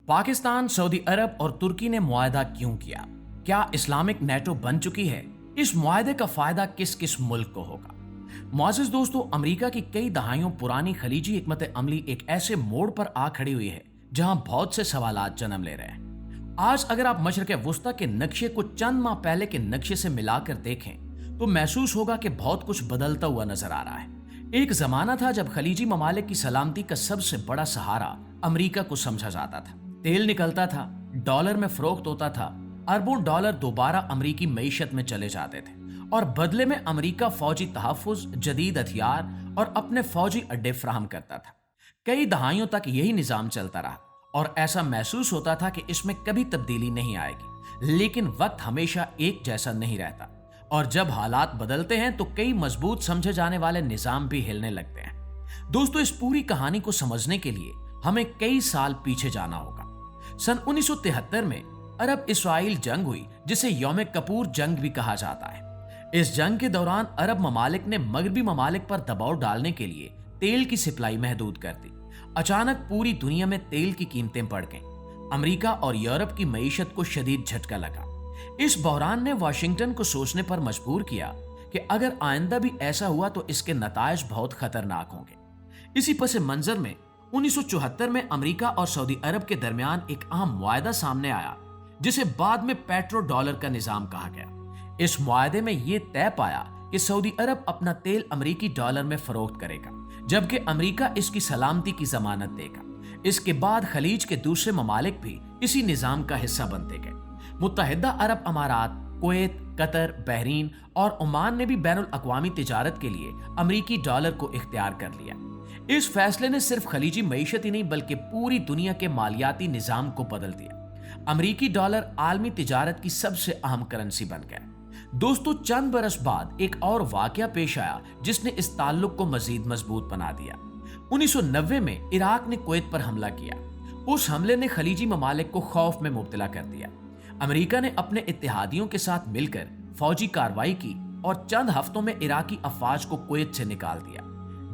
Pakistan, Saudi अरब और तुर्की ने मुआहदा क्यों किया? क्या इस्लामिक नेटो बन चुकी है? इस मुआहदे का फायदा किस किस मुल्क को होगा? मुआज़िज़ दोस्तों, अमेरिका की कई दहाइयों पुरानी खलीजी हिकमत अमली एक ऐसे मोड़ पर आ खड़ी हुई है जहां बहुत से सवालात जन्म ले रहे हैं। आज अगर आप मशरिक़ वुस्ता के नक्शे को चंद माह पहले के नक्शे से मिलाकर देखें तो महसूस होगा कि बहुत कुछ बदलता हुआ नजर आ रहा है। एक जमाना था जब खलीजी ममालिक की सलामती का सबसे बड़ा सहारा अमेरिका को समझा जाता था। तेल निकलता था, डॉलर में फरोख्त होता था, अरबों डॉलर दोबारा अमेरिकी मईशत में चले जाते थे और बदले में अमेरिका फौजी तहफ़्फ़ुज़, जदीद हथियार और अपने फौजी अड्डे फराहम करता था। कई दहाइयों तक यही निज़ाम चलता रहा और ऐसा महसूस होता था कि इसमें कभी तब्दीली नहीं आएगी। लेकिन वक्त हमेशा एक जैसा नहीं रहता और जब हालात बदलते हैं तो कई मजबूत समझे जाने वाले निज़ाम भी हिलने लगते हैं। दोस्तों, इस पूरी कहानी को समझने के लिए हमें कई साल पीछे जाना होगा। सन 1973 में अरब इसराइल जंग हुई, जिसे यौम कपूर जंग भी कहा जाता है। इस जंग के दौरान अरब ममालिक ने मगरबी ममालिक पर दबाव डालने के लिए तेल की सप्लाई महदूद कर दी। अचानक पूरी दुनिया में तेल की कीमतें बढ़ गईं। अमेरिका और यूरोप की मईशत को शदीद झटका लगा। इस बहरान ने वाशिंगटन को सोचने पर मजबूर किया कि अगर आइंदा भी ऐसा हुआ तो इसके नतायज बहुत खतरनाक होंगे। इसी पस मंजर में 1974 में अमेरिका और सऊदी अरब के दरमियान एक अहम मुआहदा सामने आया, जिसे बाद में पेट्रो डॉलर का निजाम कहा गया। इस मुआहदे में यह तय पाया कि सऊदी अरब अपना तेल अमेरिकी डॉलर में फरोख्त करेगा, जबकि अमेरिका इसकी सलामती की जमानत देगा। इसके बाद खलीज के दूसरे ममालिक भी इसी निजाम का हिस्सा बनते गए। मुत्तहिदा अरब अमारात, कुवैत, कतर, बहरीन और ओमान ने भी बैनुल अक़वामी तिजारत के लिए अमेरिकी डॉलर को इख्तियार कर लिया। इस फैसले ने सिर्फ खलीजी मईशत ही नहीं बल्कि पूरी दुनिया के मालियाती निजाम को बदल दिया। अमेरिकी डॉलर आलमी तिजारत की सबसे अहम करेंसी बन गया। दोस्तों, चंद बरस बाद एक और वाकया पेश आया जिसने इस ताल्लुक को मजीद मजबूत बना दिया। 1990 में इराक ने कुवैत पर हमला किया। उस हमले ने खलीजी ममालिक को खौफ में मुब्तला कर दिया। अमेरिका ने अपने इत्तेहादियों के साथ मिलकर फौजी कार्रवाई की और चंद हफ्तों में इराकी अफवाज को कुवैत से निकाल दिया।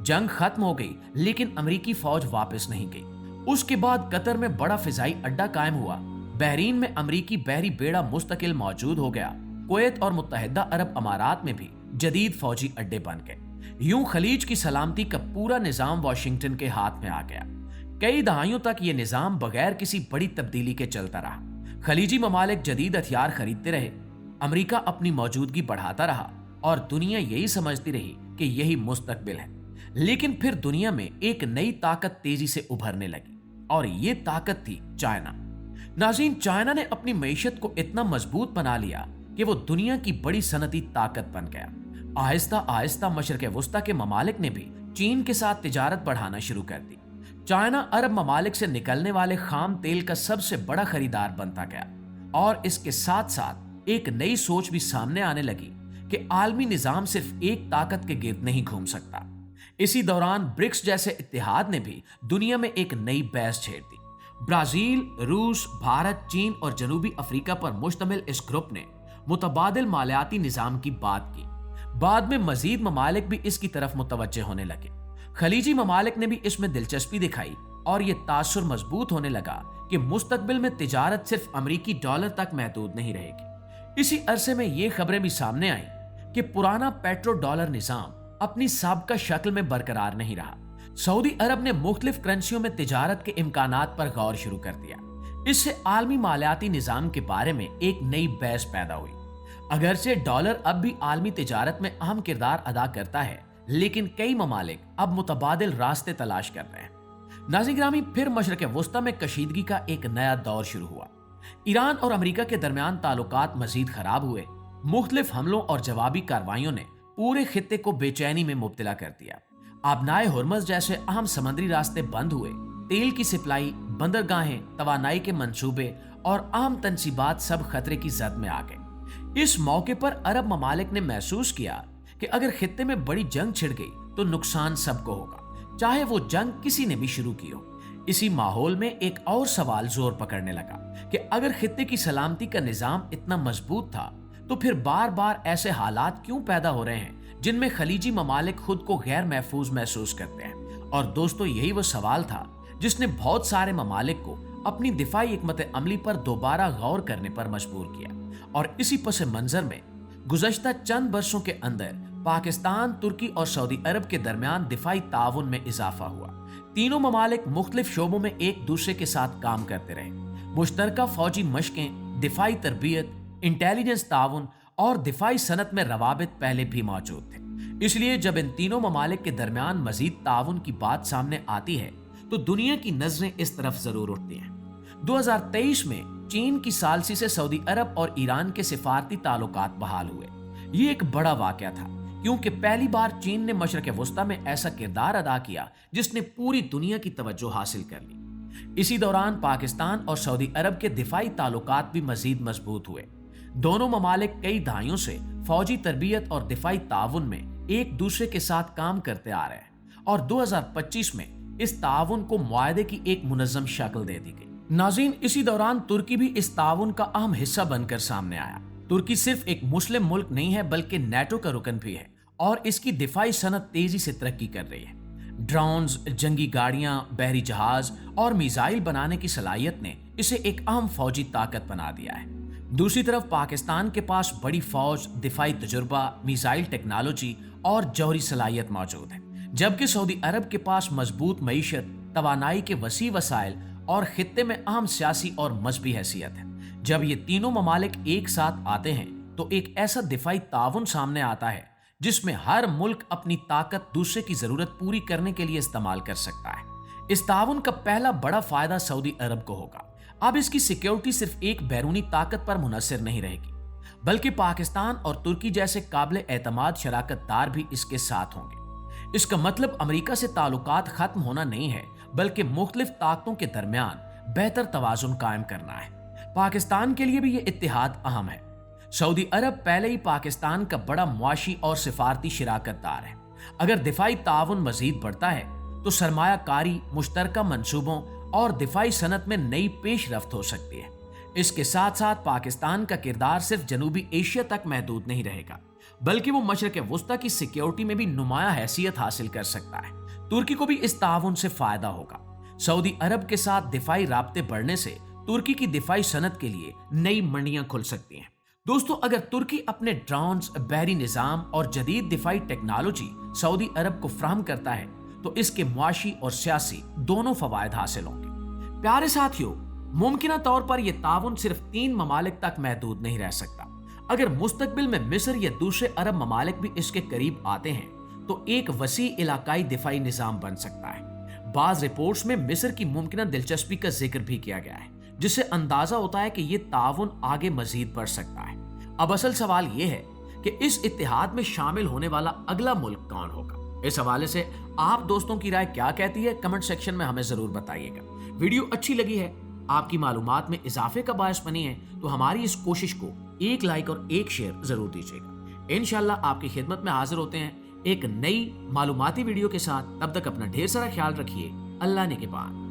जंग खत्म हो गई, लेकिन अमेरिकी फौज वापस नहीं गई। उसके बाद कतर में बड़ा फिजाई अड्डा कायम हुआ। बहरीन में अमेरिकी बहरी बेड़ा मुस्तकिल मौजूद हो गया। कुवैत और मुत्तहिदा अरब अमारात में भी जदीद फौजी अड्डे बन गए। यूं खलीज की सलामती का पूरा निजाम वाशिंगटन के हाथ में आ गया। कई दहाइयों तक यह निजाम बगैर किसी बड़ी तब्दीली के चलता रहा। खलीजी ममालिक जदीद हथियार खरीदते रहे, अमेरिका अपनी मौजूदगी बढ़ाता रहा और दुनिया यही समझती रही कि यही मुस्तकबिल है। लेकिन फिर दुनिया में एक नई ताकत तेजी से उभरने लगी और ये ताकत थी चाइना। नाज़रीन, चाइना ने अपनी मईशत को इतना मजबूत बना लिया कि वो दुनिया की बड़ी सनती ताकत बन गया। आहिस्ता आहिस्ता मशरिक़ वुस्ता के ममालिक ने भी चीन के साथ तिजारत बढ़ाना शुरू कर दी। चाइना अरब ममालिक से निकलने वाले खाम तेल का सबसे बड़ा खरीदार बनता गया और इसके साथ साथ एक नई सोच भी सामने आने लगी कि आलमी निजाम सिर्फ एक ताकत के गिर्द नहीं घूम सकता। इसी दौरान ब्रिक्स जैसे इत्तेहाद ने भी दुनिया में एक नई बहस छेड़ दी। ब्राजील, रूस, भारत, चीन और जनूबी अफ्रीका पर मुश्तमिल इस ग्रुप ने मुतबादिल मालियाती निजाम की बात की। बाद में मजीद ममालिक भी इसकी तरफ मुतवज्जे होने लगे। खलीजी ममालिक ने भी इसमें दिलचस्पी दिखाई और यह तासुर मजबूत होने लगा कि मुस्तकबिल में तिजारत सिर्फ अमेरिकी डॉलर तक महदूद नहीं रहेगी। इसी अरसे में ये खबरें भी सामने आई कि पुराना पेट्रो डॉलर निजाम अपनी साबिका शक्ल में बरकरार नहीं रहा। सऊदी अरब ने मुख्तलिफ करेंसियों में तिजारत के इम्कानात पर गौर शुरू कर दिया। इससे आलमी मालियाती निजाम के बारे में एक नई बहस पैदा हुई। अगरचे डॉलर अब भी आलमी तिजारत में अहम किरदार अदा करता है, लेकिन कई ममालिक अब मुतबादिल रास्ते तलाश कर रहे हैं। नाज़रीन गिरामी, फिर मशरिक़ वुस्ता में कशीदगी का एक नया दौर शुरू हुआ। ईरान और अमेरिका के दरमियान ताल्लुकात मजीद खराब हुए। मुख्तलिफ हमलों और जवाबी कार्रवाइयों ने पूरे खित्ते को बेचैनी में मुब्तला कर दिया। आबनाए हुर्मज़ जैसे अहम समुद्री रास्ते बंद हुए। तेल की सप्लाई, बंदरगाहें, तवानाई के मंसूबे और अहम तनसीबात सब खतरे की जद में आ गए। इस मौके पर अरब ममालिक ने महसूस किया कि अगर खित्ते में बड़ी जंग छिड़ गई तो नुकसान सबको होगा, चाहे वो जंग किसी ने भी शुरू की हो। इसी माहौल में एक और सवाल जोर पकड़ने लगा कि अगर खित्ते की सलामती का निजाम इतना मजबूत था तो फिर बार बार ऐसे हालात क्यों पैदा हो रहे हैं जिनमें खलीजी ममालिक खुद को गैर महफूज महसूस करते हैं। और दोस्तों, यही वो सवाल था जिसने बहुत सारे ममालिक को अपनी दिफाई हिकमत अमली पर दोबारा गौर करने पर मजबूर किया और इसी पस मंजर में गुज़श्ता चंद वर्षों के अंदर पाकिस्तान, तुर्की और सऊदी अरब के दरमियान दिफाई ताउन में इजाफा हुआ। तीनों ममालिक मुख्तलिफ शोबों में एक दूसरे के साथ काम करते रहे। मुश्तरका फौजी मशकें, दिफाई तरबियत, इंटेलिजेंस ताउन और दिफाई सनत में रवाबित पहले भी मौजूद थे। इसलिए जब इन तीनों ममालिक के दरमियान मजीद ताउन की बात सामने आती है तो दुनिया की नजरें इस तरफ जरूर उठती हैं। 2023 में चीन की सालसी से सऊदी अरब और ईरान के सिफारती ताल्लुकात बहाल हुए। ये एक बड़ा वाकया था क्योंकि पहली बार चीन ने मशरक़ वस्ता में ऐसा किरदार अदा किया जिसने पूरी दुनिया की तवज्जो हासिल कर ली। इसी दौरान पाकिस्तान और सऊदी अरब के दिफाई ताल्लुकात भी मजीद मजबूत हुए। दोनों ममालिक कई दहाइयों से फौजी तरबियत और दिफाई ताउन में एक दूसरे के साथ काम करते आ रहे हैं और 2025 में इस ताउन को मुआहदे की एक मुनज़्ज़म शक्ल दे दी गई। नाज़रीन, इसी दौरान तुर्की भी इस ताउन का अहम हिस्सा बनकर सामने आया। तुर्की सिर्फ एक मुस्लिम मुल्क नहीं है बल्कि नेटो का रुकन भी है और इसकी दिफाई सनत तेजी से तरक्की कर रही है। ड्रोन्स, जंगी गाड़ियां, बहरी जहाज और मिसाइल बनाने की सलाहियत ने इसे एक अहम फौजी ताकत बना दिया है। दूसरी तरफ पाकिस्तान के पास बड़ी फौज, दिफाई तजुर्बा, मिसाइल टेक्नोलॉजी और जौहरी सलाहियत मौजूद है, जबकि सऊदी अरब के पास मजबूत मईशत, तवानाई के वसी वसाइल और खित्ते में अहम सियासी और मजहबी हैसियत है। जब ये तीनों ममालिक एक साथ आते हैं तो एक ऐसा दिफाई ताउन सामने आता है जिसमें हर मुल्क अपनी ताकत दूसरे की जरूरत पूरी करने के लिए इस्तेमाल कर सकता है। इस ताउन का पहला बड़ा फायदा सऊदी अरब को होगा। अब इसकी सिक्योरिटी सिर्फ एक बैरूनी ताकत पर मुनहसर नहीं रहेगी बल्कि पाकिस्तान और तुर्की जैसे काबिल एतमाद शराकतदार भी इसके साथ होंगे। इसका मतलब अमेरिका से ताल्लुकात खत्म होना नहीं है बल्कि मुख्तलिफ ताकतों के दरमियान बेहतर तवाजुन कायम करना है। पाकिस्तान के लिए भी ये इत्तेहाद अहम है। सऊदी अरब पहले ही पाकिस्तान का बड़ा मुआशी और सिफारती शराकतदार है। अगर दिफाई ताउन मजीद बढ़ता है तो सरमायाकारी, मुश्तरका मंसूबों और दिफाई सनत में नई पेशरफ्त हो सकती है। इसके साथ साथ पाकिस्तान का किरदार सिर्फ जनूबी एशिया तक महदूद नहीं रहेगा बल्कि वो मशरक़ वस्ता की सिक्योरिटी में भी नुमाया हैसियत हासिल कर सकता है। तुर्की को भी इस ताउन से फायदा होगा। सऊदी अरब के साथ दिफाई राब्ते बढ़ने से तुर्की की दिफाई सनत के लिए नई मंडियां खुल सकती हैं। दोस्तों, अगर तुर्की अपने ड्रोन्स, बहरी निजाम और जदीद दिफाई टेक्नोलॉजी सऊदी अरब को फराहम करता है तो इसके मुआशी और सियासी दोनों फवायद हासिल होंगे। प्यारे साथियों, मुमकिन तौर पर यह ताउन सिर्फ 3 ममालिक तक महदूद नहीं रह सकता। अगर मुस्तकबिल में मिस्र या दूसरे अरब ममालिक भी इसके करीब आते हैं तो एक वसी इलाकाई दिफाई निजाम बन सकता है। बाज रिपोर्ट्स में मिस्र की मुमकिन दिलचस्पी का जिक्र भी किया गया है जिससे अंदाजा होता है कि यह ताउन आगे मजीद बढ़ सकता है। अब असल सवाल यह है कि इस इत्तेहाद में शामिल होने वाला अगला मुल्क कौन होगा। इस हवाले से आप दोस्तों की राय क्या कहती है, कमेंट सेक्शन में हमें जरूर बताइएगा। वीडियो अच्छी लगी है, आपकी मालूमात में इजाफे का बायस बनी है तो हमारी इस कोशिश को एक लाइक और एक शेयर जरूर दीजिएगा। इंशाल्लाह आपकी खिदमत में हाजिर होते हैं एक नई मालूमाती वीडियो के साथ। तब तक अपना ढेर सारा ख्याल रखिए। अल्लाह ने के बाद।